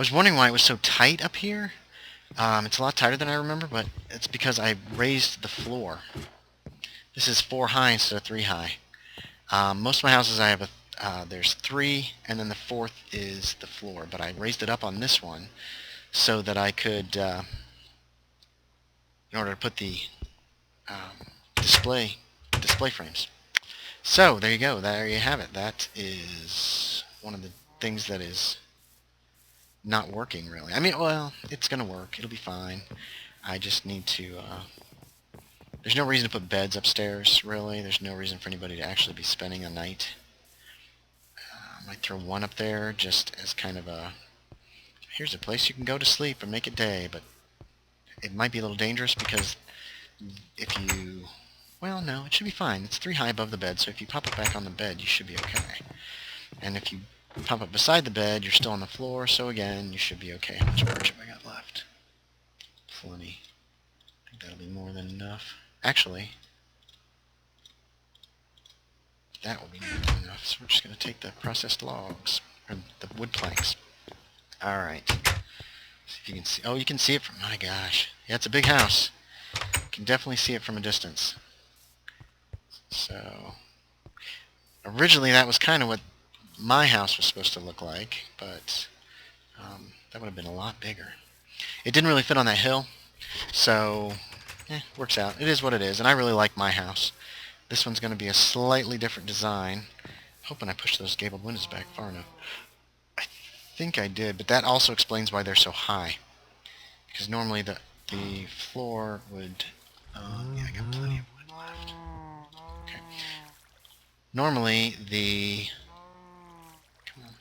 was wondering why it was so tight up here. It's a lot tighter than I remember, but it's because I raised the floor. This is 4 high instead of 3 high. Most of my houses I have there's 3, and then the 4th is the floor, but I raised it up on this one so that I could, in order to put the display frames. So there you go. There you have it. That is one of the things that is not working really. I mean, well, it's gonna work. It'll be fine. I just need to. There's no reason to put beds upstairs, really. There's no reason for anybody to actually be spending a night. I might throw one up there just as kind of a, here's a place you can go to sleep and make it day, but it might be a little dangerous because if you, well, no, it should be fine. It's 3 high above the bed, so if you pop it back on the bed, you should be okay. And if you pop it beside the bed, you're still on the floor, so again, you should be okay. How much birch have I got left? Plenty. I think that'll be more than enough. Actually, that will be more than enough. So we're just going to take the processed logs, or the wood planks. Alright. See if you can see. Oh, you can see it from, my gosh. Yeah, it's a big house. You can definitely see it from a distance. So, originally that was kind of what my house was supposed to look like, but that would have been a lot bigger. It didn't really fit on that hill, so works out. It is what it is, and I really like my house. This one's going to be a slightly different design. Hoping I pushed those gabled windows back far enough. I think I did, but that also explains why they're so high. Because normally the floor would... yeah, I got plenty of wood left. Okay. Normally the... Come on.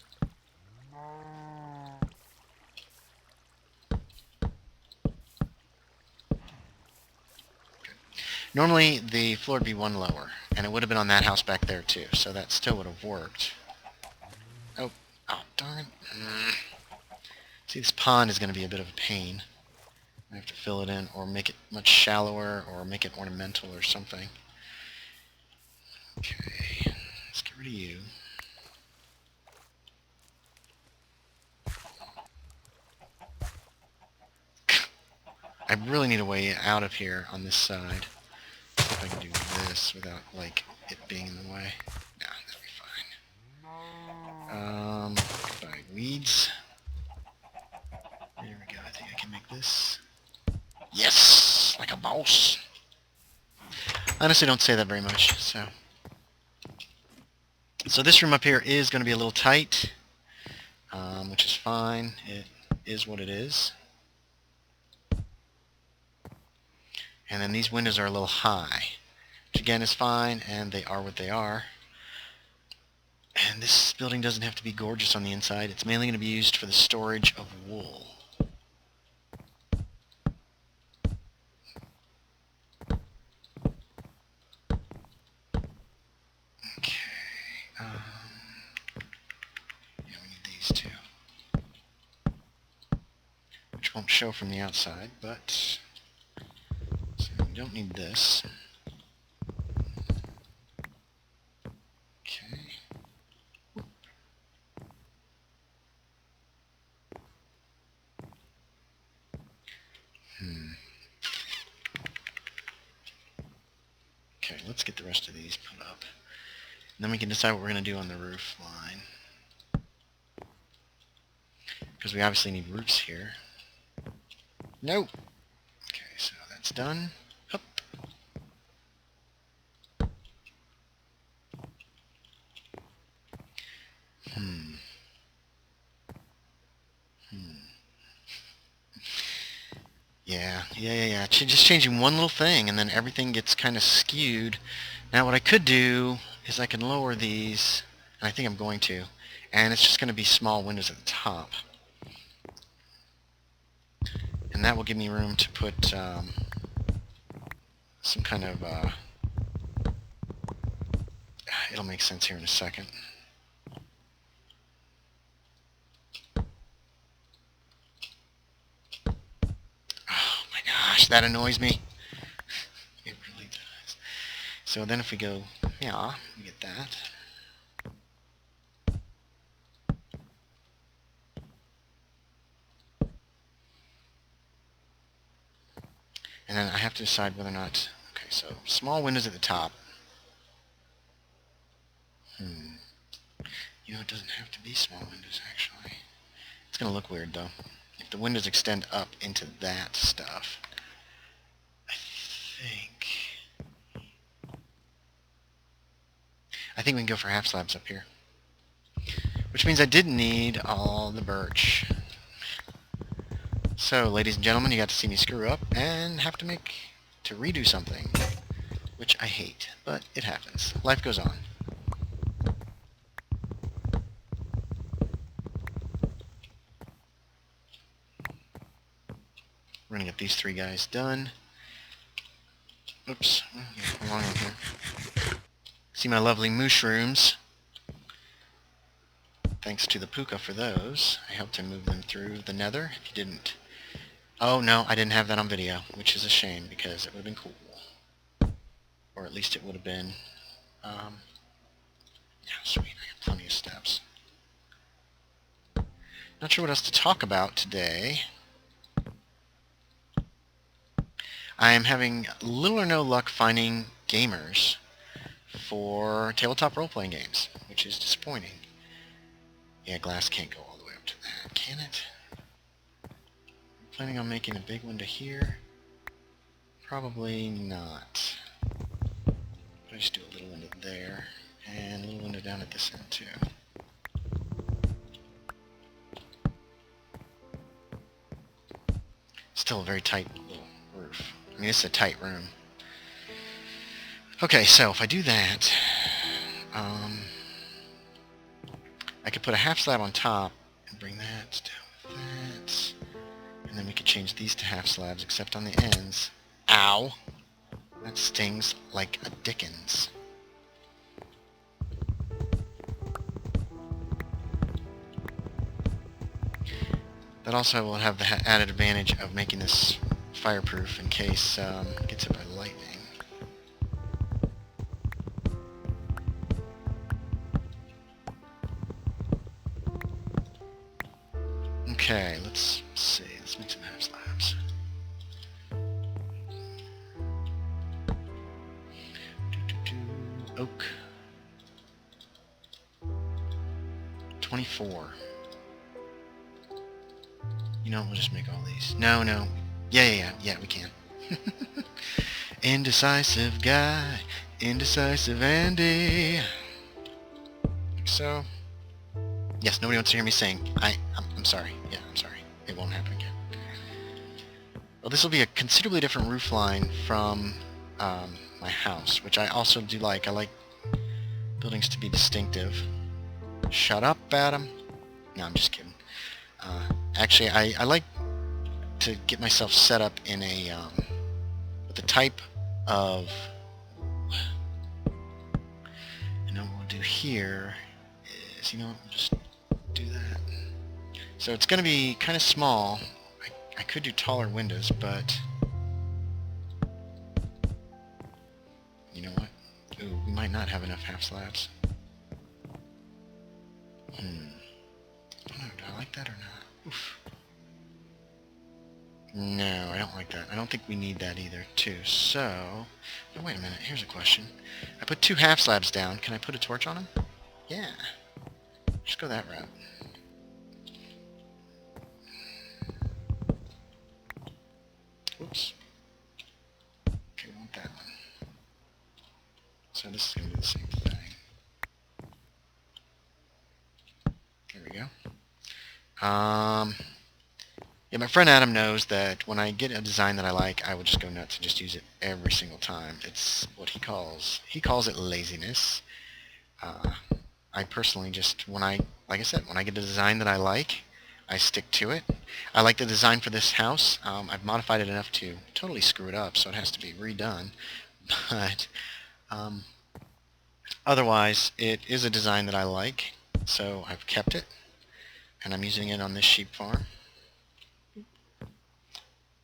Normally the floor would be 1 lower, and it would have been on that house back there too, so that still would have worked. Oh, darn it. See, this pond is going to be a bit of a pain. I have to fill it in or make it much shallower or make it ornamental or something. Okay, let's get rid of you. I really need a way out of here on this side. If I can do this without, like, it being in the way. Nah, that'll be fine. Goodbye, weeds. There we go. I think I can make this. Yes! Like a boss! Honestly, don't say that very much, so... So this room up here is going to be a little tight, which is fine. It is what it is. And then these windows are a little high, which again is fine, and they are what they are. And this building doesn't have to be gorgeous on the inside. It's mainly going to be used for the storage of wool. Okay. Yeah, we need these two. Which won't show from the outside, but... So we don't need this. Okay. Okay, let's get the rest of these put up. And then we can decide what we're going to do on the roof line. Because we obviously need roofs here. Nope. Okay, so that's done. Hup. Yeah. Just changing one little thing, and then everything gets kind of skewed. Now what I could do is I can lower these, and I think I'm going to, and it's just going to be small windows at the top. And that will give me room to put some kind of... it'll make sense here in a second. Oh my gosh, that annoys me. It really does. So then if we go, yeah, we get that. then I have to decide whether or not... Okay, so small windows at the top. You know, it doesn't have to be small windows, actually. It's going to look weird, though. If the windows extend up into that stuff, I think we can go for half slabs up here. Which means I didn't need all the birch. So, ladies and gentlemen, you got to see me screw up and have to redo something. Which I hate, but it happens. Life goes on. We're going to get these 3 guys done. Oops. Along in here. See my lovely mushrooms. Thanks to the puka for those. I helped him move them through the nether. If you didn't... Oh, no, I didn't have that on video, which is a shame, because it would have been cool. Or at least it would have been... yeah, sweet. I got plenty of steps. Not sure what else to talk about today. I am having little or no luck finding gamers for tabletop role-playing games, which is disappointing. Yeah, glass can't go all the way up to that, can it? I'm planning on making a big window here. Probably not. I'll just do a little window there, and a little window down at this end too. Still a very tight little roof. I mean, it's a tight room. Okay, so if I do that, I could put a half slab on top and bring that down with that. And then we could change these to half slabs, except on the ends. Ow! That stings like a dickens. That also will have the added advantage of making this fireproof in case it gets hit by lightning. Okay, let's see. Let's make some half slabs. Oak. 24. You know, we'll just make all these. No. Yeah, we can. Indecisive guy. Indecisive Andy. Like so. Yes, nobody wants to hear me sing. I'm sorry. Yeah, I'm sorry. It won't happen again. Well, this will be a considerably different roof line from my house, which I also do like. I like buildings to be distinctive. Shut up, Adam. No, I'm just kidding. Actually, I like to get myself set up in a with the type of... And then what we'll do here is, we'll just do that. So it's going to be kind of small. I could do taller windows, but you know what? Ooh, we might not have enough half slabs. I don't know, do I like that or not? Oof. No, I don't like that. I don't think we need that either, too. So, oh, wait a minute. Here's a question. I put 2 half slabs down. Can I put a torch on them? Yeah. Just go that route. Oops. Okay, we want that one. So this is going to be the same thing. There we go. Yeah, my friend Adam knows that when I get a design that I like, I will just go nuts and just use it every single time. It's what he calls it laziness. I personally just, like I said, when I get a design that I like, I stick to it. I like the design for this house. I've modified it enough to totally screw it up, so it has to be redone. But otherwise, it is a design that I like, so I've kept it, and I'm using it on this sheep farm.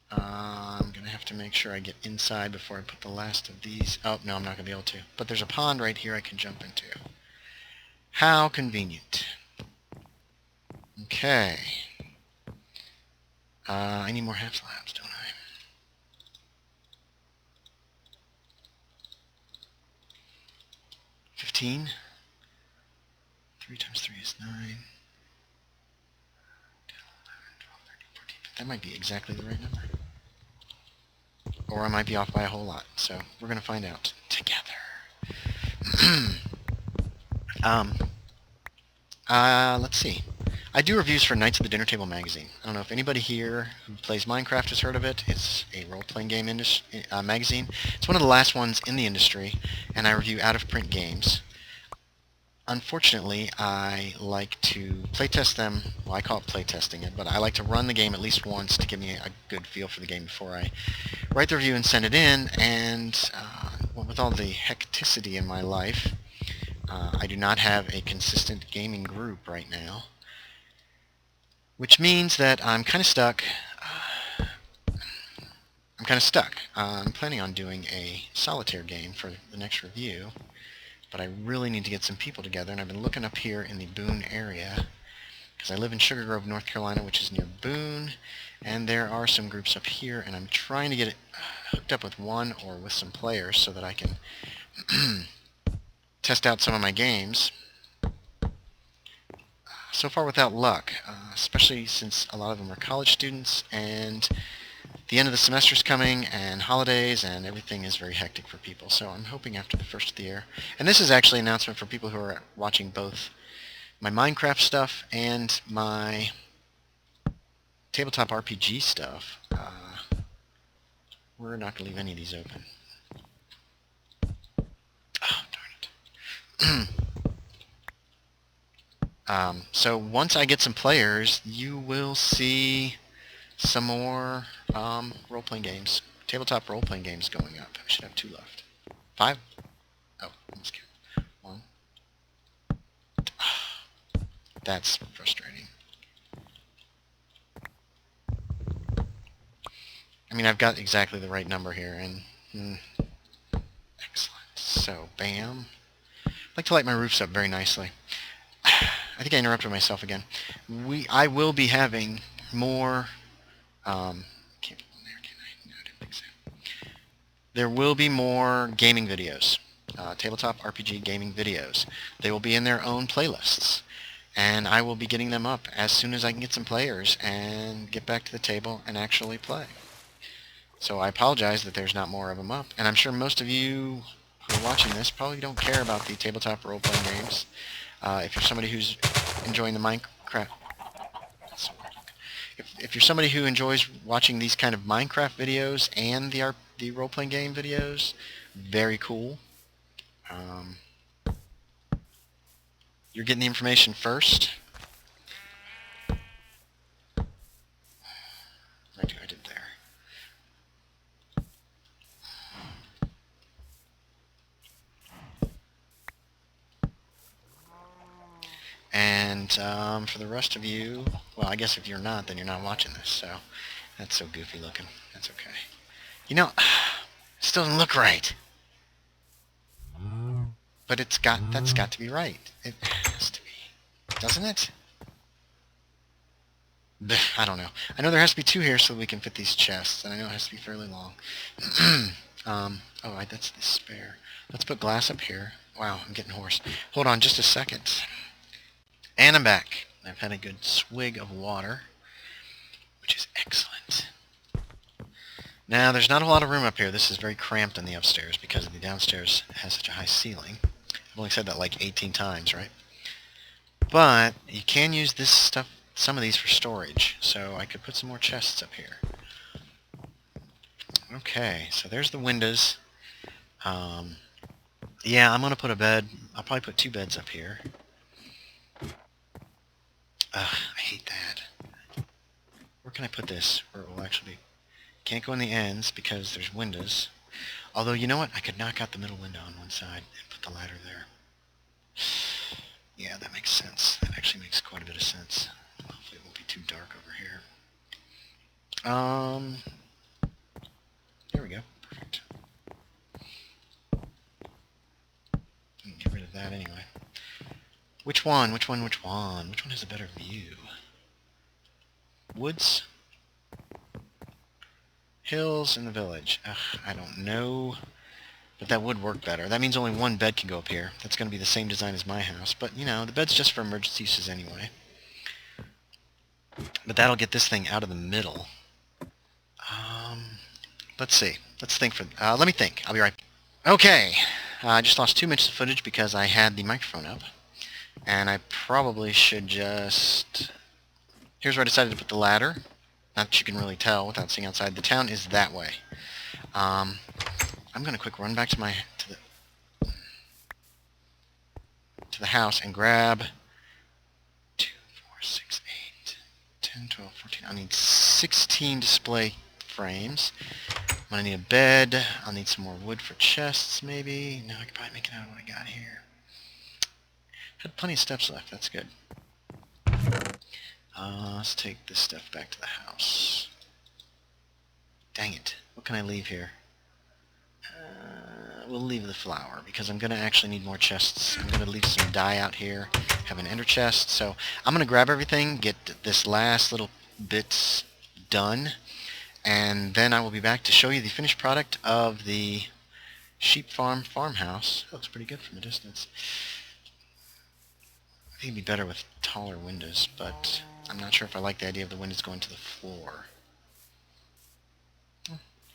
I'm going to have to make sure I get inside before I put the last of these. Oh, no, I'm not going to be able to. But there's a pond right here I can jump into. How convenient. Okay. I need more half slabs, don't I? 15. 3 times 3 is 9. 10, 11, 12, 13, 14. That might be exactly the right number. Or I might be off by a whole lot. So we're going to find out together. Let's see. I do reviews for Knights of the Dinner Table magazine. I don't know if anybody here who plays Minecraft has heard of it. It's a role-playing game magazine. It's one of the last ones in the industry, and I review out-of-print games. Unfortunately, I like to playtest them. Well, I call it playtesting it, but I like to run the game at least once to give me a good feel for the game before I write the review and send it in. And with all the hecticity in my life, I do not have a consistent gaming group right now, which means that I'm kind of stuck. I'm planning on doing a solitaire game for the next review, but I really need to get some people together, and I've been looking up here in the Boone area, because I live in Sugar Grove, North Carolina, which is near Boone, and there are some groups up here, and I'm trying to get it hooked up with one or with some players so that I can test out some of my games. So far without luck, especially since a lot of them are college students, and the end of the semester's coming, and holidays, and everything is very hectic for people. So I'm hoping after the first of the year. And this is actually an announcement for people who are watching both my Minecraft stuff and my tabletop RPG stuff. We're not going to leave any of these open. Oh, darn it. So once I get some players, you will see some more role-playing games, tabletop role-playing games going up. I should have 2 left. 5? Oh, almost killed. 1. That's frustrating. I mean, I've got exactly the right number here, and excellent. So, bam. I like to light my roofs up very nicely. I think I interrupted myself again. I will be having more. Can't put them there, can I? No, I didn't think so. There will be more gaming videos, tabletop RPG gaming videos. They will be in their own playlists, and I will be getting them up as soon as I can get some players and get back to the table and actually play. So I apologize that there's not more of them up, and I'm sure most of you who are watching this probably don't care about the tabletop role-playing games. If you're somebody who's enjoying the Minecraft... If you're somebody who enjoys watching these kind of Minecraft videos and the role-playing game videos, very cool. You're getting the information first. I did there. And for the rest of you, well, I guess if you're not, then you're not watching this, so that's so goofy looking. That's okay. You know, it still doesn't look right. But that's got to be right. It has to be. Doesn't it? I don't know. I know there has to be 2 here so that we can fit these chests, and I know it has to be fairly long. That's the spare. Let's put glass up here. Wow, I'm getting hoarse. Hold on just a second. And I'm back. I've had a good swig of water, which is excellent. Now, there's not a lot of room up here. This is very cramped in the upstairs because the downstairs has such a high ceiling. I've only said that like 18 times, right? But you can use this stuff, some of these for storage, so I could put some more chests up here. Okay, so there's the windows. Yeah, I'm going to put a bed. I'll probably put 2 beds up here. I hate that. Where can I put this where it will actually be? Can't go in the ends because there's windows. Although, you know what? I could knock out the middle window on one side and put the ladder there. Yeah, that makes sense. That actually makes quite a bit of sense. Hopefully it won't be too dark over here. There we go. Perfect. Get rid of that anyway. Which one? Which one has a better view? Woods? Hills in the village. Ugh, I don't know. But that would work better. That means only one bed can go up here. That's going to be the same design as my house. But, you know, the bed's just for emergency uses anyway. But that'll get this thing out of the middle. Let's see. Let's think for... let me think. I'll be right back. Okay. I just lost 2 minutes of footage because I had the microphone up. And I probably should just... Here's where I decided to put the ladder. Not that you can really tell without seeing outside. The town is that way. I'm going to quick run back to the house and grab 2, 4, 6, 8, 10, 12, 14. I need 16 display frames. I'm going to need a bed. I'll need some more wood for chests, maybe. No, I can probably make it out of what I got here. Had plenty of steps left. That's good. Let's take this stuff back to the house. Dang it. What can I leave here? We'll leave the flour, because I'm going to actually need more chests. I'm going to leave some dye out here, have an ender chest. So I'm going to grab everything, get this last little bits done, and then I will be back to show you the finished product of the sheep farmhouse. That looks pretty good from a distance. I think it'd be better with taller windows, but I'm not sure if I like the idea of the windows going to the floor.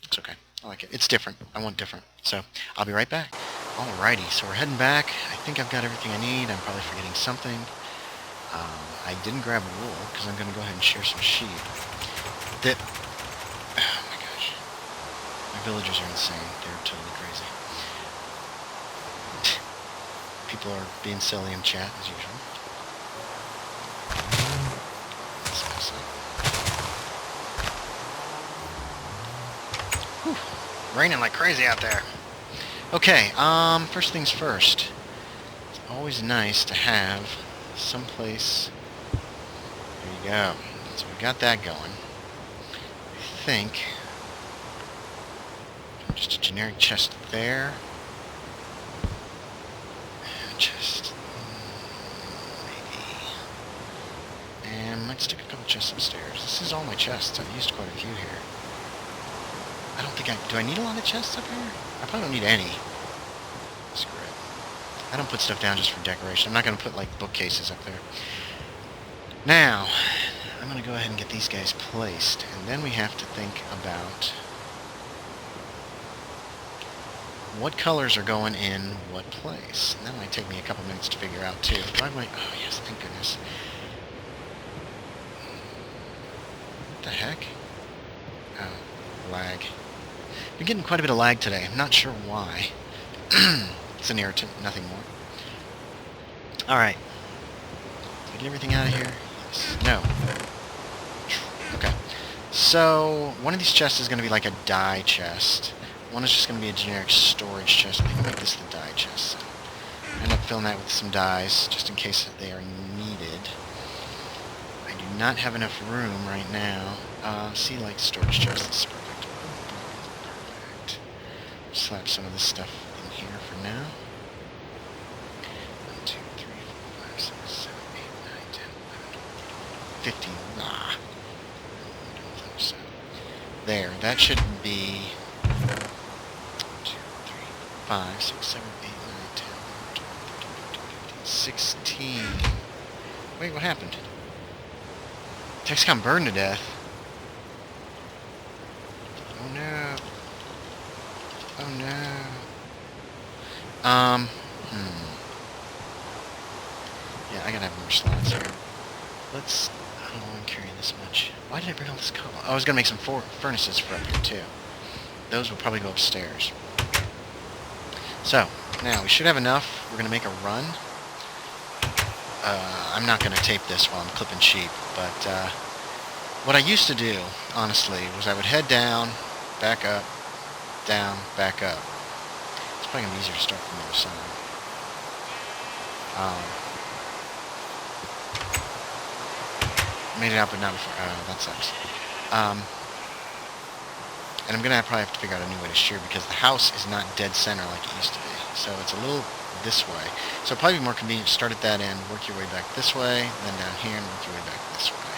It's okay. I like it. It's different. I want different. So I'll be right back. Alrighty, so we're heading back. I think I've got everything I need. I'm probably forgetting something. I didn't grab wool because I'm going to go ahead and shear some sheep. Oh my gosh. My villagers are insane. They're totally crazy. People are being silly in chat as usual. Whew. Raining like crazy out there. Okay, first things first. It's always nice to have someplace. There you go. So we got that going. I think just a generic chest there. Chest, maybe. And might stick a couple chests upstairs. This is all my chests. I've used quite a few here. I don't think do I need a lot of chests up here? I probably don't need any. Screw it. I don't put stuff down just for decoration. I'm not going to put, like, bookcases up there. Now, I'm going to go ahead and get these guys placed, and then we have to think about what colors are going in what place. And that might take me a couple minutes to figure out, too. Oh, yes, thank goodness. What the heck? Oh, lag. Been getting quite a bit of lag today. I'm not sure why. It's an irritant, nothing more. Alright. Did I get everything out of here? Yes. No. Okay. So, one of these chests is going to be like a dye chest. One is just going to be a generic storage chest. I think I'll make this the dye chest. End up filling that with some dyes, just in case they are needed. I do not have enough room right now. See, like, storage chest. This is perfect. Perfect. Slap some of this stuff in here for now. 1, 2, 3, 4, 5, 6, 7, 8, 9, 10, 11, 12, 15. Ah. So, there. That should be 5, 6, 7, 8, 9, 10, 11, 12, 13, 14, 15, 16. Wait, what happened? Texcom burned to death. Oh no. Oh no. Yeah, I gotta have more slots here. I don't want to carry this much. Why did I bring all this coal? Oh, I was gonna make some furnaces for up here too. Those will probably go upstairs. So, now we should have enough. We're going to make a run. I'm not going to tape this while I'm clipping sheep, but what I used to do, honestly, was I would head down, back up, down, back up. It's probably going to be easier to start from the other side. Made it out, but not before. That sucks. And I'm going to probably have to figure out a new way to shear because the house is not dead center like it used to be. So it's a little this way. So it'll probably be more convenient to start at that end, work your way back this way, then down here, and work your way back this way.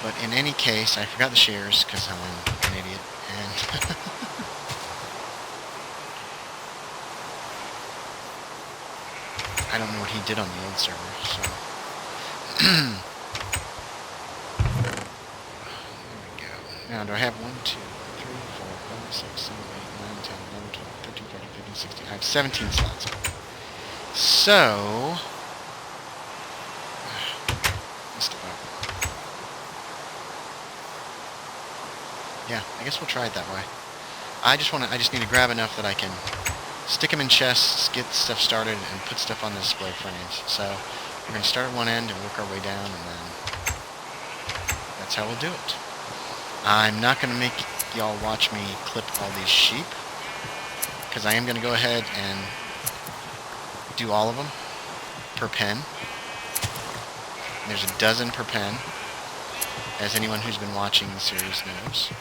But in any case, I forgot the shears because I'm an idiot. And I don't know what he did on the old server, so... There we go. Now, do I have 1, 2, 3, 4, 5, 6, 7, 8, 9, 10, 11, 12, 13, 14, 15, 16... I have 17 slots. So... Yeah, I guess we'll try it that way. I just need to grab enough that I can stick them in chests, get stuff started, and put stuff on the display frames. So we're going to start at one end and work our way down, and then that's how we'll do it. I'm not going to make y'all watch me clip all these sheep, because I am going to go ahead and do all of them per pen. There's a dozen per pen, as anyone who's been watching the series knows.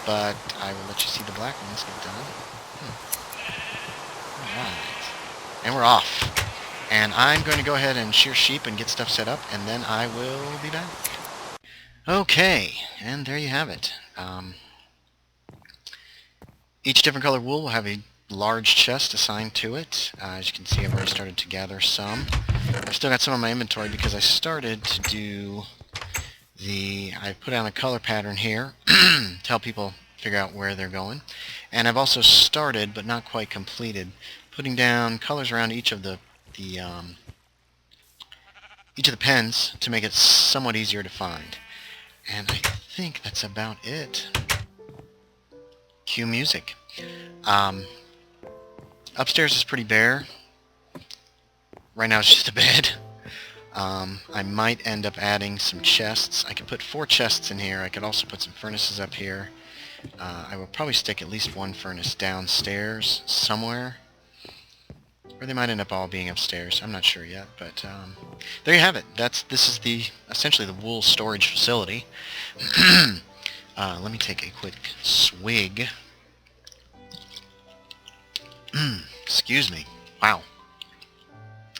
But I will let you see the black ones get done. Alright. And we're off. And I'm going to go ahead and shear sheep and get stuff set up, and then I will be back. Okay, and there you have it. Each different color wool will have a large chest assigned to it. As you can see, I've already started to gather some. I've still got some in my inventory because I started to do I put down a color pattern here to help people figure out where they're going. And I've also started, but not quite completed, putting down colors around each of the pens to make it somewhat easier to find. And I think that's about it. Cue music. Upstairs is pretty bare. Right now it's just a bed. I might end up adding some chests. I could put 4 chests in here. I could also put some furnaces up here. I will probably stick at least one furnace downstairs somewhere. Or they might end up all being upstairs. I'm not sure yet, but there you have it. This is essentially the wool storage facility. Let me take a quick swig. Excuse me. Wow.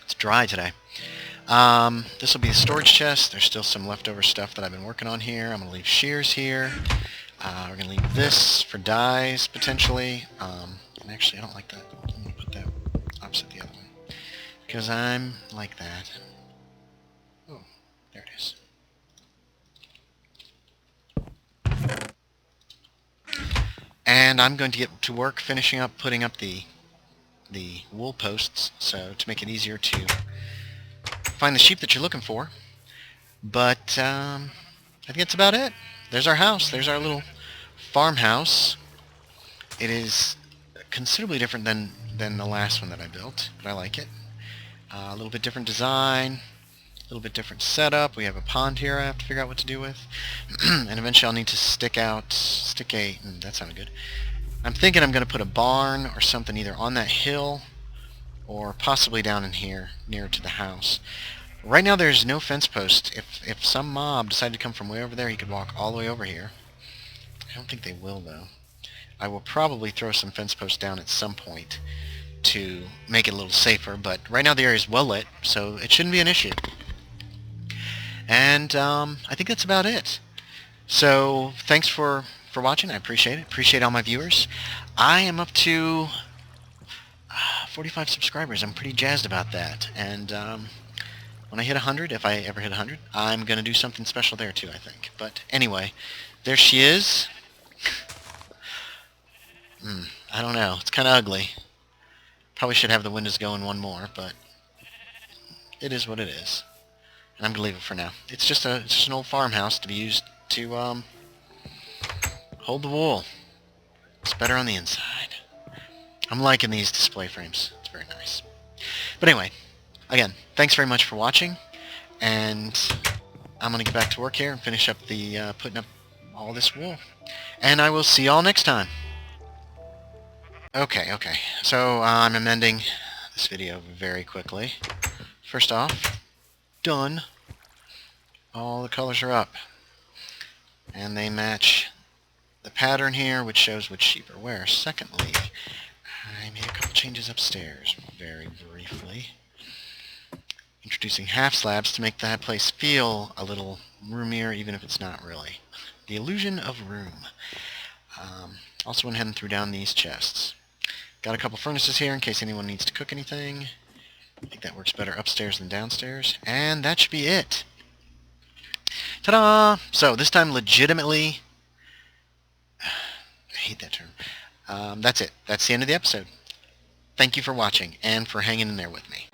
It's dry today. This will be the storage chest. There's still some leftover stuff that I've been working on here. I'm going to leave shears here. We're going to leave this for dyes, potentially. And actually, I don't like that. I'm going to put that opposite the other one. Because I'm like that. Oh, there it is. And I'm going to get to work finishing up putting up the wool posts, so to make it easier to find the sheep that you're looking for. But I think that's about it. There's our house. There's our little farmhouse. It is considerably different than the last one that I built, but I like it. A little bit different design, a little bit different setup. We have a pond here I have to figure out what to do with. And eventually I'll need to stick a... that sounded good. I'm thinking I'm going to put a barn or something either on that hill or possibly down in here near to the house. Right now there's no fence post. If some mob decided to come from way over there, he could walk all the way over here. I don't think they will, though. I will probably throw some fence posts down at some point to make it a little safer, but right now the area is well lit, so it shouldn't be an issue. And I think that's about it. So thanks for watching. I appreciate it. Appreciate all my viewers. I am up to 45 subscribers. I'm pretty jazzed about that. And when I hit 100, if I ever hit 100, I'm going to do something special there too, I think. But anyway, there she is. I don't know. It's kind of ugly. Probably should have the windows going one more, but it is what it is. And I'm going to leave it for now. It's just an old farmhouse to be used to hold the wool. It's better on the inside. I'm liking these display frames. It's very nice. But anyway, again, thanks very much for watching, and I'm going to get back to work here and finish up the putting up all this wool. And I will see y'all next time. Okay, so I'm amending this video very quickly. First off, done. All the colors are up. And they match the pattern here, which shows which sheep are where. Secondly, I made a couple changes upstairs, very briefly. Introducing half slabs to make that place feel a little roomier, even if it's not really. The illusion of room. Also went ahead and threw down these chests. Got a couple furnaces here in case anyone needs to cook anything. I think that works better upstairs than downstairs. And that should be it. Ta-da! So this time legitimately... I hate that term. That's it. That's the end of the episode. Thank you for watching and for hanging in there with me.